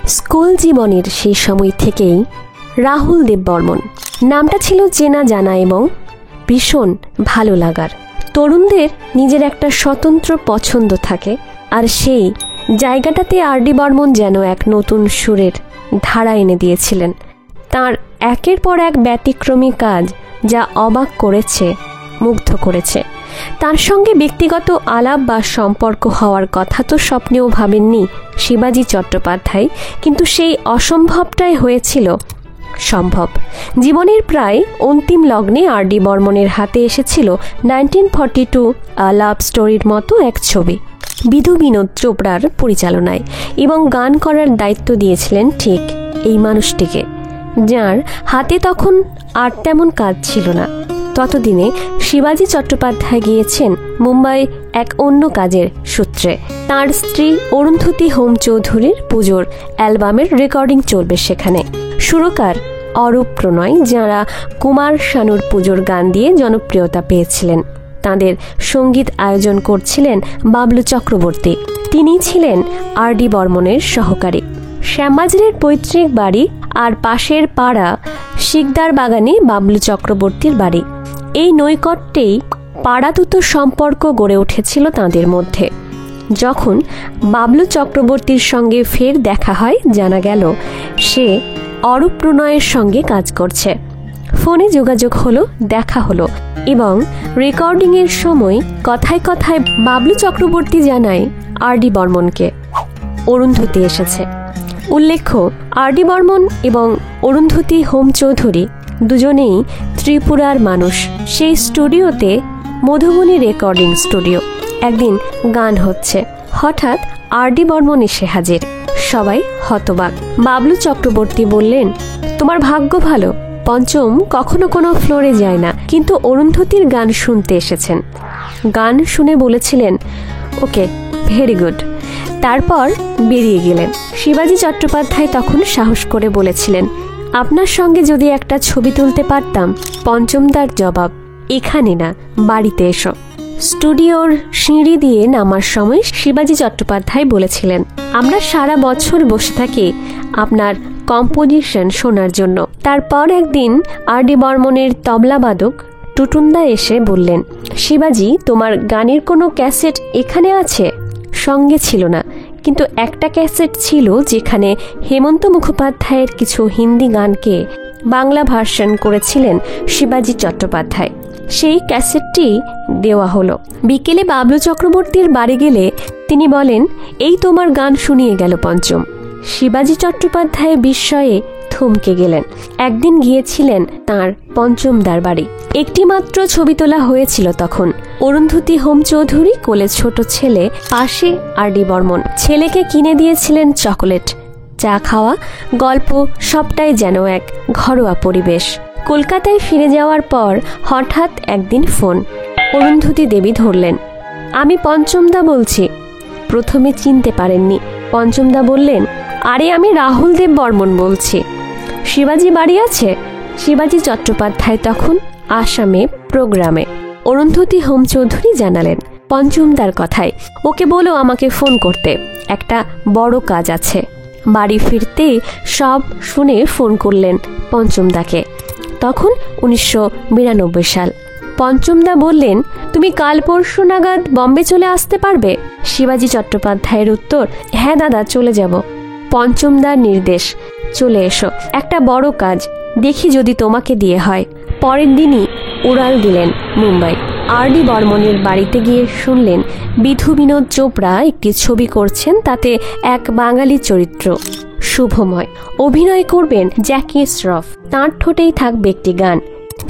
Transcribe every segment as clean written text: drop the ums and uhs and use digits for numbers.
School জীবনের সেই সময় থেকেই রাহুল দেব বর্মন নামটা ছিল চেনা জানা এবং ভীষণ ভালো লাগার। তরুণদের নিজের একটা স্বতন্ত্র পছন্দ থাকে, আর সেই জায়গাটাতে আর.ডি. বর্মন যেন এক নতুন সুরের ধারা এনে দিয়েছিলেন। তার একের পর এক ব্যতিক্রমী কাজ যা অবাক করেছে, মুগ্ধ করেছে। তার সঙ্গে ব্যক্তিগত আলাপ বা সম্পর্ক হওয়ার কথা তো স্বপ্নেও ভাবেননি শিবাজি চট্টোপাধ্যায়, কিন্তু সেই অসম্ভবটাই হয়েছিল সম্ভব। জীবনের প্রায় অন্তিম লগ্নে আর.ডি. বর্মনের হাতে এসেছিল 1942 লাভ স্টোরির মতো এক ছবি, বিধু বিনোদ চোপড়ার পরিচালনায়, এবং গান করার দায়িত্ব দিয়েছিলেন ঠিক এই মানুষটিকে, যার হাতে তখন আর তেমন কাজ ছিল না। ততদিনে শিবাজি চট্টোপাধ্যায় গিয়েছেন মুম্বাই এক অন্য কাজের সূত্রে। তার স্ত্রী অরুন্ধতী হোম চৌধুরীর পুজোর অ্যালবামের রেকর্ডিং চলবে সেখানে। সুরকার অরূপ প্রণয়, যাঁরা কুমার শানুর পুজোর গান দিয়ে জনপ্রিয়তা পেয়েছিলেন। তাঁদের সঙ্গীত আয়োজন করছিলেন বাবলু চক্রবর্তী। তিনি ছিলেন আর.ডি. বর্মনের সহকারী। শ্যামবাজারের পৈতৃক বাড়ি আর পাশের পাড়া শিকদার বাগানে বাবলু চক্রবর্তীর বাড়ি। এই নৈকট্যেই পাড়াতুত সম্পর্ক গড়ে উঠেছিল তাঁদের মধ্যে। যখন বাবলু চক্রবর্তীর সঙ্গে ফের দেখা হয়, জানা গেল সে অরূপ প্রণয়ের সঙ্গে কাজ করছে। ফোনে যোগাযোগ হলো, দেখা হলো, এবং রেকর্ডিংয়ের সময় কথায় কথায় বাবলু চক্রবর্তী জানায় আর.ডি. বর্মনকে অরুন্ধতী এসেছে। উল্লেখ্য, আর.ডি. বর্মন এবং অরুন্ধতী হোম চৌধুরী দুজনেই ত্রিপুরার মানুষ। সেই স্টুডিওতে মধুবনী রেকর্ডিং স্টুডিও। একদিন গান হচ্ছে, হঠাৎ আর.ডি. বর্মন এসে হাজির। সবাই হতবাক। বাবলু চক্রবর্তী বললেন, তোমার ভাগ্য ভালো, পঞ্চম কখনো কোনো ফ্লোরে যায় না, কিন্তু অরুন্ধতীর গান শুনতে এসেছেন। গান শুনে বলেছিলেন, ওকে, ভেরি গুড। তারপর বেরিয়ে গেলেন। শিবাজি চট্টোপাধ্যায় তখন সাহস করে বলেছিলেন, আপনার সঙ্গে যদি একটা ছবি তুলতে পারতাম। পঞ্চমদার জবাব, এখানে না, বাড়িতে এসো। স্টুডিওর সিঁড়ি দিয়ে নামার সময় শিবাজি চট্টোপাধ্যায় বলেছিলেন, আমরা সারা বছর বসে থাকি আপনার কম্পোজিশন শোনার জন্য। তারপর একদিন আর.ডি. বর্মনের তবলাবাদক টুটুনদা এসে বললেন, শিবাজি, তোমার গানের কোনো ক্যাসেট এখানে আছে? সঙ্গে ছিল না, কিন্তু একটা ক্যাসেট ছিল যেখানে হেমন্ত মুখোপাধ্যায়ের কিছু হিন্দি গানকে বাংলা ভার্সন করেছিলেন শিবাজি চট্টোপাধ্যায়। সেই ক্যাসেটটি দেওয়া হলো। বিকেলে বাবলু চক্রবর্তীর বাড়ি গেলে তিনি বলেন, এই তোমার গান শুনিয়ে গেল পঞ্চম। শিবাজি চট্টোপাধ্যায় বিস্ময়ে থমকে গেলেন। একদিন গিয়েছিলেন তাঁর পঞ্চমদার বাড়ি। একটি মাত্র ছবি তোলা হয়েছিল তখন। অরুন্ধতী হোম চৌধুরী, কোলে ছোট ছেলে, পাশে আর.ডি. বর্মন। ছেলেকে কিনে দিয়েছিলেন চকোলেট। চা খাওয়া, গল্প, সবটাই যেন এক ঘরোয়া পরিবেশ। কলকাতায় ফিরে যাওয়ার পর হঠাৎ একদিন ফোন। অরুন্ধতী দেবী ধরলেন, আমি পঞ্চমদা বলছি। প্রথমে চিনতে পারেননি। পঞ্চমদা বললেন, আরে আমি রাহুল দেব বর্মন বলছি। শিবাজি বাড়ি আছে? শিবাজি চট্টোপাধ্যায় তখন আসামে প্রোগ্রামে। অরুন্ধতী হোম চৌধুরী জানালেন পঞ্চমদার কথায়, ওকে বলো আমাকে ফোন করতে, একটা বড় কাজ আছে। বাড়ি ফিরতে সব শুনে ফোন করলেন পঞ্চমদাকে। তখন 1992 সাল। পঞ্চমদা বললেন, তুমি কাল পরশু নাগাদ বম্বে চলে আসতে পারবে? শিবাজি চট্টোপাধ্যায়ের উত্তর, হ্যাঁ দাদা, চলে যাব। পঞ্চমদার নির্দেশ, চলে এসো, একটা বড় কাজ, দেখি যদি তোমাকে দিয়ে হয়। পরের দিনই উড়াল দিলেন মুম্বাই। আর.ডি. বর্মনের বাড়িতে গিয়ে শুনলেন বিধু বিনোদ চোপড়া একটি ছবি করছেন, তাতে এক বাঙালি চরিত্র শুভময় অভিনয় করবেন জ্যাকি শ্রফ। তাঁর ঠোঁটেই থাকবে একটি গান।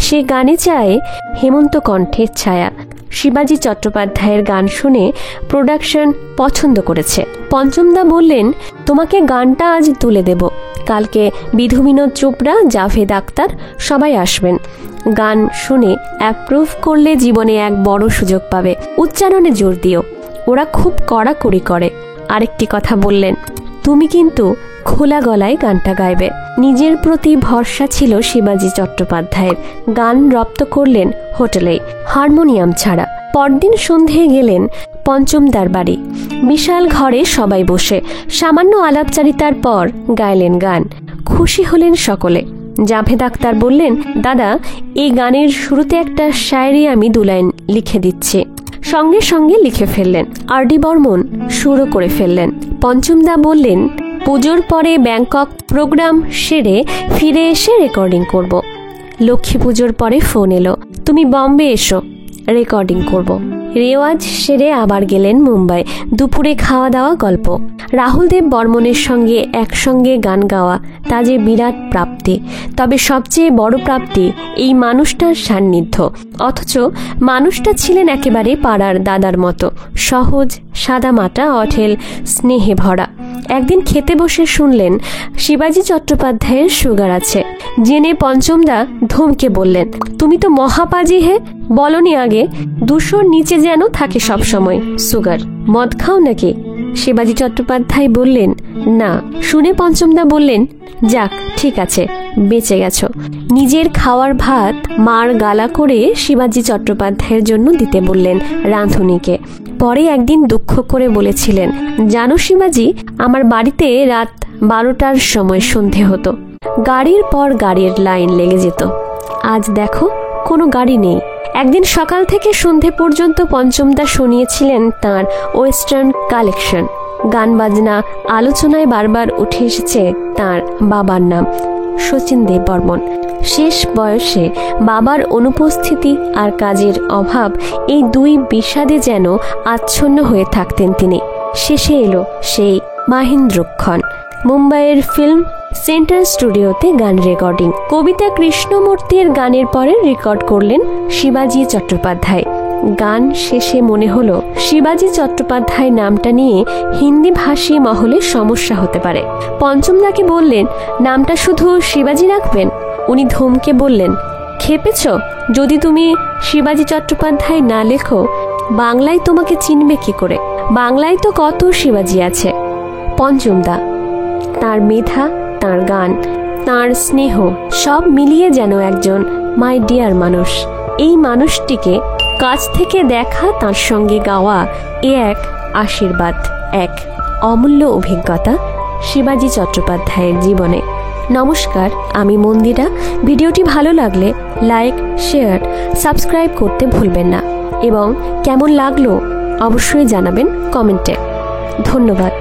সে গানে চায় হেমন্ত কণ্ঠের ছায়া। শিবাজি চট্টোপাধ্যায়ের গান শুনে প্রোডাকশন পছন্দ করেছে। পঞ্চমদা বললেন, তোমাকে গানটা আজ তুলে দেব, কালকে বিধু বিনোদ চোপড়া, জাভেদ আখতার সবাই আসবেন। গান শুনে অ্যাপ্রুভ করলে জীবনে এক বড় সুযোগ পাবে। উচ্চারণে জোর দিও, ওরা খুব কড়াকড়ি করে। আরেকটি কথা বললেন, তুমি কিন্তু খোলা গলায় গানটা গাইবে। নিজের প্রতি ভরসা ছিল শিবাজি চট্টোপাধ্যায়ের। গান রপ্ত করলেন হোটেলেই, হারমোনিয়াম ছাড়া। পরদিন সন্ধে গেলেন পঞ্চমদার বাড়ি। বিশাল ঘরে সবাই বসে সামান্য আলাপচারিতার পর গাইলেন গান। খুশি হলেন সকলে। জাভেদ আখতার বললেন, দাদা, এই গানের শুরুতে একটা শায়রি আমি 2 লাইন লিখে দিচ্ছি। সঙ্গে সঙ্গে লিখে ফেললেন। আর.ডি. বর্মন সুরও করে ফেললেন। পঞ্চমদা বললেন, পুজোর পরে ব্যাংকক প্রোগ্রাম সেরে ফিরে এসে রেকর্ডিং করব। লক্ষ্মী পুজোর পরে ফোন এলো, তুমি বম্বে এসো, রেকর্ডিং করব। রেওয়াজ সেরে আবার গেলেন মুম্বাই। দুপুরে খাওয়া দাওয়া, গল্প। রাহুল দেব বর্মনের সঙ্গে একসঙ্গে গান গাওয়া তা যে বিরাট প্রাপ্তি। তবে সবচেয়ে বড় প্রাপ্তি এই মানুষটার সান্নিধ্য। অথচ মানুষটা ছিলেন একেবারে পাড়ার দাদার মতো, সহজ, সাদামাটা, অঢেল, স্নেহে ভরা। একদিন খেতে বসে শুনলেন শিবাজি চট্টোপাধ্যায়ের সুগার আছে। জেনে পঞ্চমদা ধমকে বললেন, তুমি তো মহাপাজি হে, বলনি আগে 200-র নিচে যেন থাকে সবসময় সুগার। মদ খাও নাকি? শিবাজি চট্টোপাধ্যায় বললেন, না। শুনে পঞ্চমদা বললেন, যাক, ঠিক আছে, বেঁচে গেছো। নিজের খাওয়ার ভাত মার গালা করে শিবাজি চট্টোপাধ্যায়ের জন্য দিতে বললেন রাঁধুনিকে। পরে একদিন দুঃখ করে বলেছিলেন, জানো শিবাজি, আমার বাড়িতে রাত 12টার সময় সন্ধে হতো। গাড়ির পর গাড়ির লাইন লেগে যেত। আজ দেখো, কোনো গাড়ি নেই। একদিন সকাল থেকে সন্ধে পর্যন্ত পঞ্চমদা শুনিয়েছিলেন তাঁর ওয়েস্টার্ন কালেকশন। গান বাজনা আলোচনায় বারবার উঠে এসেছে তাঁর বাবার নাম, শচীন দেব বর্মন। শেষ বয়সে বাবার অনুপস্থিতি আর কাজের অভাব, এই 2 বিষাদে যেন আচ্ছন্ন হয়ে থাকতেন তিনি। শেষে এলো সেই মাহেন্দ্রক্ষণ। মুম্বাইয়ের ফিল্ম সেন্টার স্টুডিওতে গান রেকর্ডিং। কবিতা কৃষ্ণমূর্তির গানের পরে রেকর্ড করলেন শিবাজি চট্টোপাধ্যায়। গান শেষে মনে হলো শিবাজি চট্টোপাধ্যায় নামটা নিয়ে হিন্দি ভাষী মহলে সমস্যা হতে পারে। পঞ্চমদাকে বললেন, নামটা শুধু শিবাজি রাখবেন? উনি ধমকে বললেন, খেপেছ? যদি তুমি শিবাজি চট্টোপাধ্যায় না লেখো, বাংলায় তোমাকে চিনবে কি করে? বাংলায় তো কত শিবাজি আছে। পঞ্চমদা, তার মেধা, তার গান, তার স্নেহ, সব মিলিয়ে যেন একজন মাই ডিয়ার মানুষ। এই মানুষটিকে কাছ থেকে দেখা, তার সঙ্গে গাওয়া, এ এক আশীর্বাদ, এক অমূল্য অভিজ্ঞতা শিবাজি চট্টোপাধ্যায়ের জীবনে। নমস্কার, আমি মন্দিরা। ভিডিওটি ভালো লাগলে লাইক, শেয়ার, সাবস্ক্রাইব করতে ভুলবেন না এবং কেমন লাগলো অবশ্যই জানাবেন কমেন্টে। ধন্যবাদ।